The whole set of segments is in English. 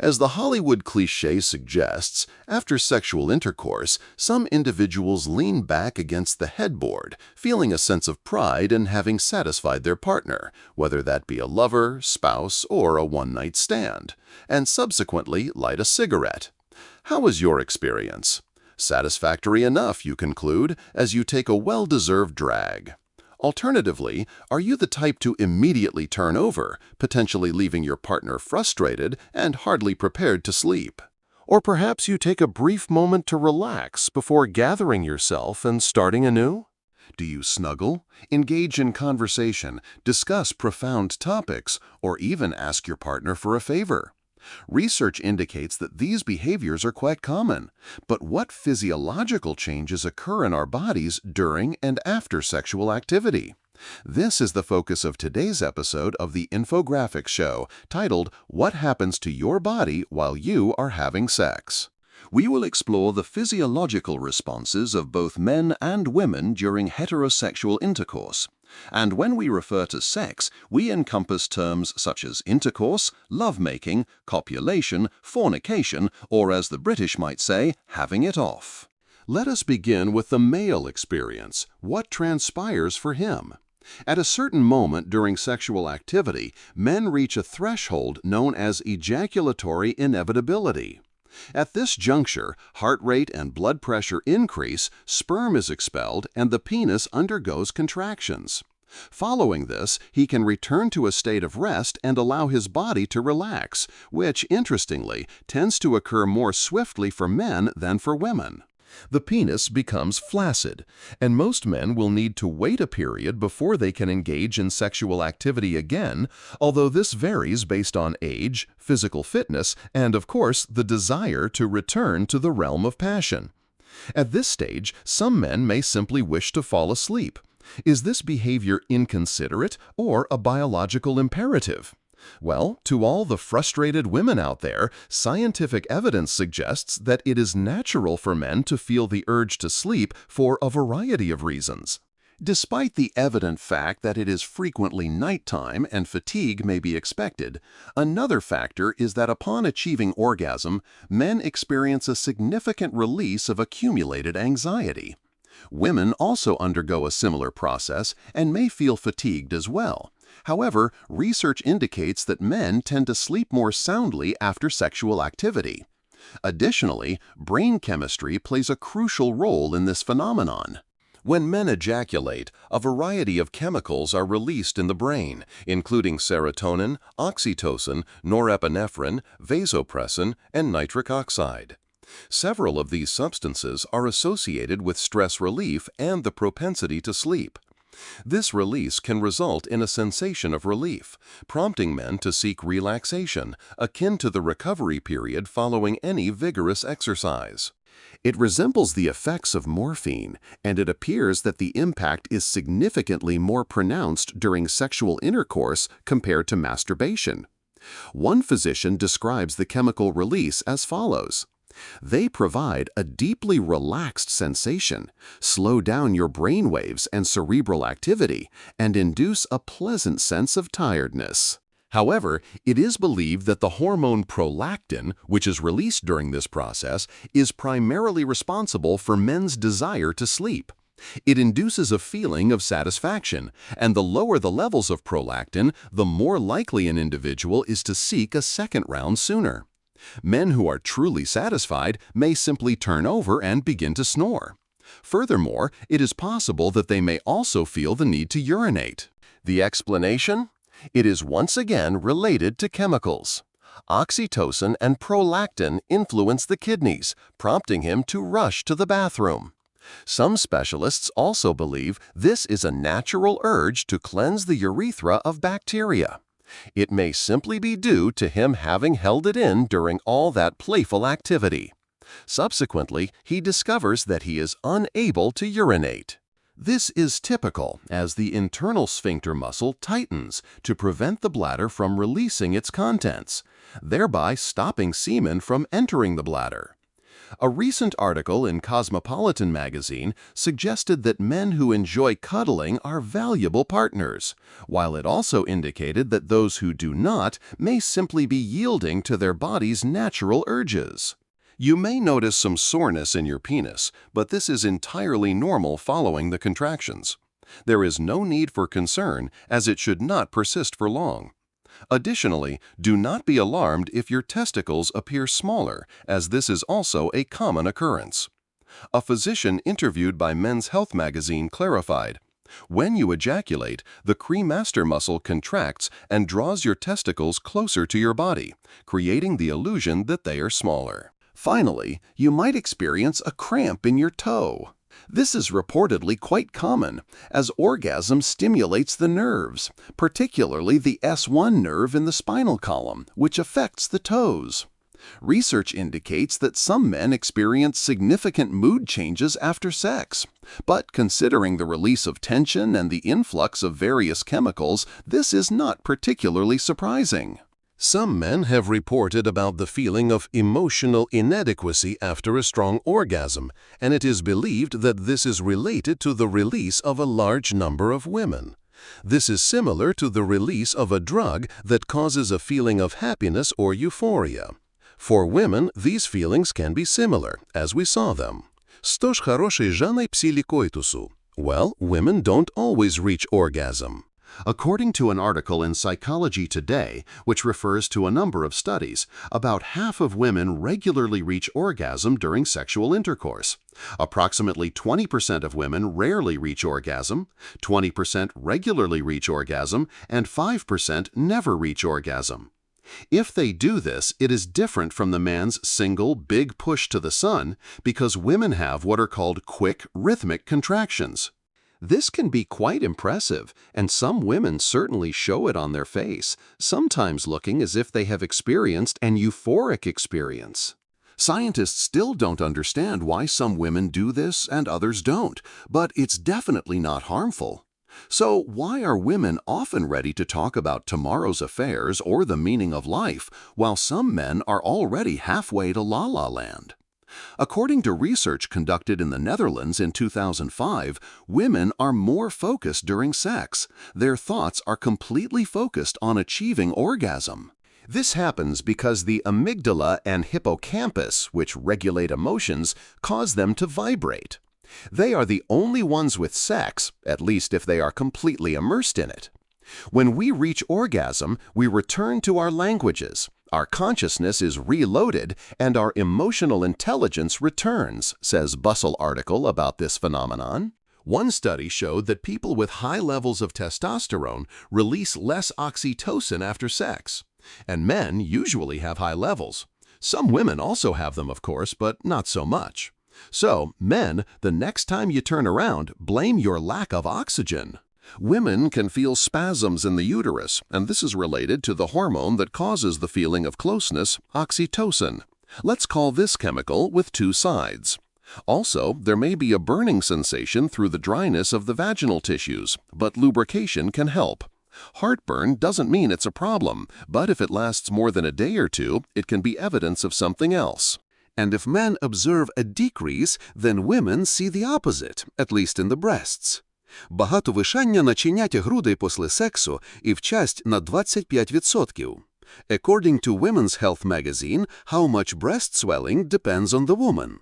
As the Hollywood cliché suggests, after sexual intercourse, some individuals lean back against the headboard, feeling a sense of pride in having satisfied their partner, whether that be a lover, spouse, or a one-night stand, and subsequently light a cigarette. How was your experience? Satisfactory enough, you conclude, as you take a well-deserved drag. Alternatively, are you the type to immediately turn over, potentially leaving your partner frustrated and hardly prepared to sleep? Or perhaps you take a brief moment to relax before gathering yourself and starting anew? Do you snuggle, engage in conversation, discuss profound topics, or even ask your partner for a favor? Research indicates that these behaviors are quite common, but what physiological changes occur in our bodies during and after sexual activity? This is the focus of today's episode of the Infographics Show, titled "What Happens to Your Body While You Are Having Sex?" We will explore the physiological responses of both men and women during heterosexual intercourse. And when we refer to sex, we encompass terms such as intercourse, lovemaking, copulation, fornication, or as the British might say, having it off. Let us begin with the male experience. What transpires for him? At a certain moment during sexual activity, men reach a threshold known as ejaculatory inevitability. At this juncture, heart rate and blood pressure increase, sperm is expelled, and the penis undergoes contractions. Following this, he can return to a state of rest and allow his body to relax, which, interestingly, tends to occur more swiftly for men than for women. The penis becomes flaccid, and most men will need to wait a period before they can engage in sexual activity again, although this varies based on age, physical fitness, and, of course, the desire to return to the realm of passion. At this stage, some men may simply wish to fall asleep. Is this behavior inconsiderate or a biological imperative? Well, to all the frustrated women out there, scientific evidence suggests that it is natural for men to feel the urge to sleep for a variety of reasons. Despite the evident fact that it is frequently nighttime and fatigue may be expected, another factor is that upon achieving orgasm, men experience a significant release of accumulated anxiety. Women also undergo a similar process and may feel fatigued as well. However, research indicates that men tend to sleep more soundly after sexual activity. Additionally, brain chemistry plays a crucial role in this phenomenon. When men ejaculate, a variety of chemicals are released in the brain, including serotonin, oxytocin, norepinephrine, vasopressin, and nitric oxide. Several of these substances are associated with stress relief and the propensity to sleep. This release can result in a sensation of relief, prompting men to seek relaxation, akin to the recovery period following any vigorous exercise. It resembles the effects of morphine, and it appears that the impact is significantly more pronounced during sexual intercourse compared to masturbation. One physician describes the chemical release as follows. They provide a deeply relaxed sensation, slow down your brain waves and cerebral activity, and induce a pleasant sense of tiredness. However, it is believed that the hormone prolactin, which is released during this process, is primarily responsible for men's desire to sleep. It induces a feeling of satisfaction, and the lower the levels of prolactin, the more likely an individual is to seek a second round sooner. Men who are truly satisfied may simply turn over and begin to snore. Furthermore, it is possible that they may also feel the need to urinate. The explanation? It is once again related to chemicals. Oxytocin and prolactin influence the kidneys, prompting him to rush to the bathroom. Some specialists also believe this is a natural urge to cleanse the urethra of bacteria. It may simply be due to him having held it in during all that playful activity. Subsequently, he discovers that he is unable to urinate. This is typical as the internal sphincter muscle tightens to prevent the bladder from releasing its contents, thereby stopping semen from entering the bladder. A recent article in Cosmopolitan magazine suggested that men who enjoy cuddling are valuable partners, while it also indicated that those who do not may simply be yielding to their body's natural urges. You may notice some soreness in your penis, but this is entirely normal following the contractions. There is no need for concern, as it should not persist for long. Additionally, do not be alarmed if your testicles appear smaller, as this is also a common occurrence. A physician interviewed by Men's Health magazine clarified, "When you ejaculate, the cremaster muscle contracts and draws your testicles closer to your body, creating the illusion that they are smaller." Finally, you might experience a cramp in your toe. This is reportedly quite common, as orgasm stimulates the nerves, particularly the S1 nerve in the spinal column, which affects the toes. Research indicates that some men experience significant mood changes after sex, but considering the release of tension and the influx of various chemicals, this is not particularly surprising. Some men have reported about the feeling of emotional inadequacy after a strong orgasm, and it is believed that this is related to the release of a large number of women. This is similar to the release of a drug that causes a feeling of happiness or euphoria. For women, these feelings can be similar, as we saw them. Что ж хороший жаной псиликойтусу? Well, women don't always reach orgasm. According to an article in Psychology Today, which refers to a number of studies, about half of women regularly reach orgasm during sexual intercourse. Approximately 20% of women rarely reach orgasm, 20% regularly reach orgasm, and 5% never reach orgasm. If they do this, it is different from the man's single big push to the sun because women have what are called quick, rhythmic contractions. This can be quite impressive, and some women certainly show it on their face, sometimes looking as if they have experienced an euphoric experience. Scientists still don't understand why some women do this and others don't, but it's definitely not harmful. So why are women often ready to talk about tomorrow's affairs or the meaning of life, while some men are already halfway to La La Land? According to research conducted in the Netherlands in 2005, women are more focused during sex. Their thoughts are completely focused on achieving orgasm. This happens because the amygdala and hippocampus, which regulate emotions, cause them to vibrate. They are the only ones with sex, at least if they are completely immersed in it. When we reach orgasm, we return to our languages. Our consciousness is reloaded and our emotional intelligence returns, says Bustle article about this phenomenon. One study showed that people with high levels of testosterone release less oxytocin after sex. And men usually have high levels. Some women also have them, of course, but not so much. So, men, the next time you turn around, blame your lack of oxygen. Women can feel spasms in the uterus, and this is related to the hormone that causes the feeling of closeness, oxytocin. Let's call this chemical with two sides. Also, there may be a burning sensation through the dryness of the vaginal tissues, but lubrication can help. Heartburn doesn't mean it's a problem, but if it lasts more than a day or two, it can be evidence of something else. And if men observe a decrease, then women see the opposite, at least in the breasts. Багатовишання начиняття грудей після сексу і вчасть на 25%. According to Women's Health magazine, how much breast swelling depends on the woman.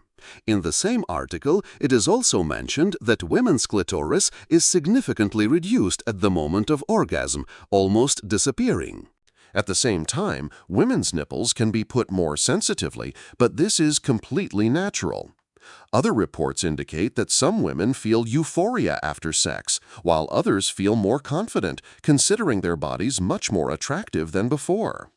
In the same article, it is also mentioned that women's clitoris is significantly reduced at the moment of orgasm, almost disappearing. At the same time, women's nipples can be put more sensitively, but this is completely natural. Other reports indicate that some women feel euphoria after sex, while others feel more confident, considering their bodies much more attractive than before.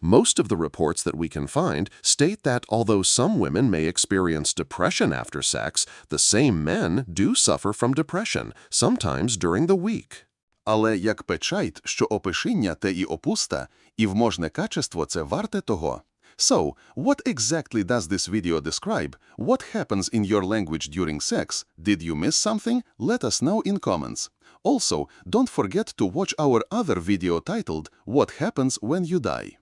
Most of the reports that we can find state that although some women may experience depression after sex, the same men do suffer from depression, sometimes during the week. Але як печать, що опишіння те і опуста, і вможне качество це варте того. So, what exactly does this video describe? What happens in your language during sex? Did you miss something? Let us know in comments. Also, don't forget to watch our other video titled What Happens When You Die.